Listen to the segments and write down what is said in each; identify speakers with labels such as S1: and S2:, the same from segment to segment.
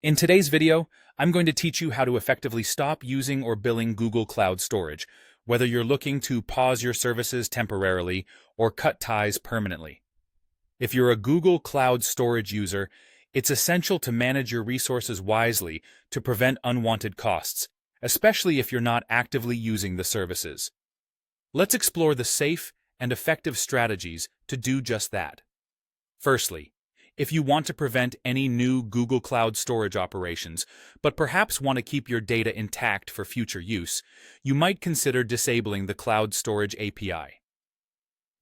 S1: In today's video, I'm going to teach you how to effectively stop using or billing Google Cloud Storage, whether you're looking to pause your services temporarily or cut ties permanently. If you're a Google Cloud Storage user, it's essential to manage your resources wisely to prevent unwanted costs, especially if you're not actively using the services. Let's explore the safe and effective strategies to do just that. Firstly, if you want to prevent any new Google Cloud Storage operations, but perhaps want to keep your data intact for future use, you might consider disabling the Cloud Storage API.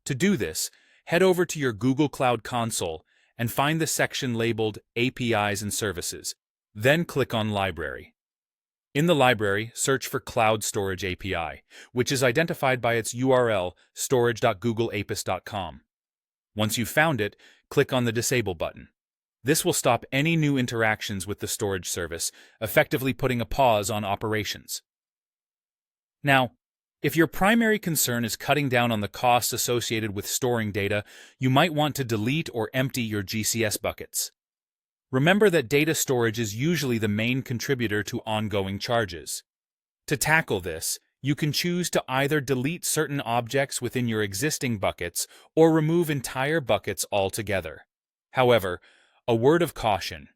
S1: To do this, head over to your Google Cloud Console and find the section labeled APIs and Services. Then click on Library. In the library, search for Cloud Storage API, which is identified by its URL storage.googleapis.com. Once you've found it, click on the Disable button. This will stop any new interactions with the storage service, effectively putting a pause on operations. Now, if your primary concern is cutting down on the costs associated with storing data, you might want to delete or empty your GCS buckets. Remember that data storage is usually the main contributor to ongoing charges. To tackle this, you can choose to either delete certain objects within your existing buckets or remove entire buckets altogether. However, a word of caution: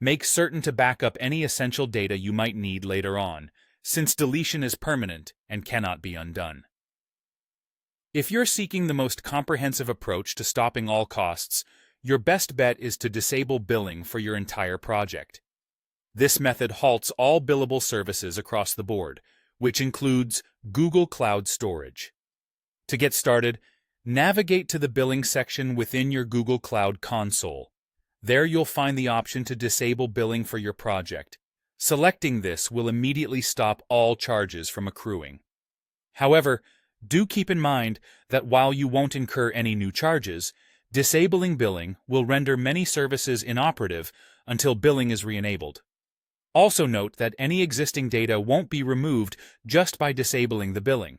S1: make certain to back up any essential data you might need later on, since deletion is permanent and cannot be undone. If you're seeking the most comprehensive approach to stopping all costs, your best bet is to disable billing for your entire project. This method halts all billable services across the board, which includes Google Cloud Storage. To get started, navigate to the billing section within your Google Cloud Console. There you'll find the option to disable billing for your project. Selecting this will immediately stop all charges from accruing. However, do keep in mind that while you won't incur any new charges, disabling billing will render many services inoperative until billing is re-enabled. Also note that any existing data won't be removed just by disabling the billing.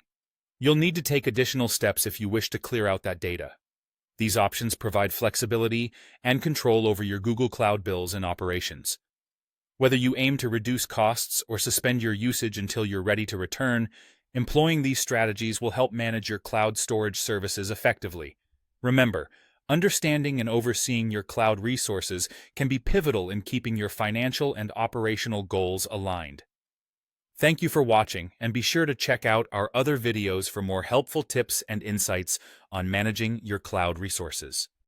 S1: You'll need to take additional steps if you wish to clear out that data. These options provide flexibility and control over your Google Cloud bills and operations. Whether you aim to reduce costs or suspend your usage until you're ready to return, employing these strategies will help manage your cloud storage services effectively. Remember, understanding and overseeing your cloud resources can be pivotal in keeping your financial and operational goals aligned. Thank you for watching, and be sure to check out our other videos for more helpful tips and insights on managing your cloud resources.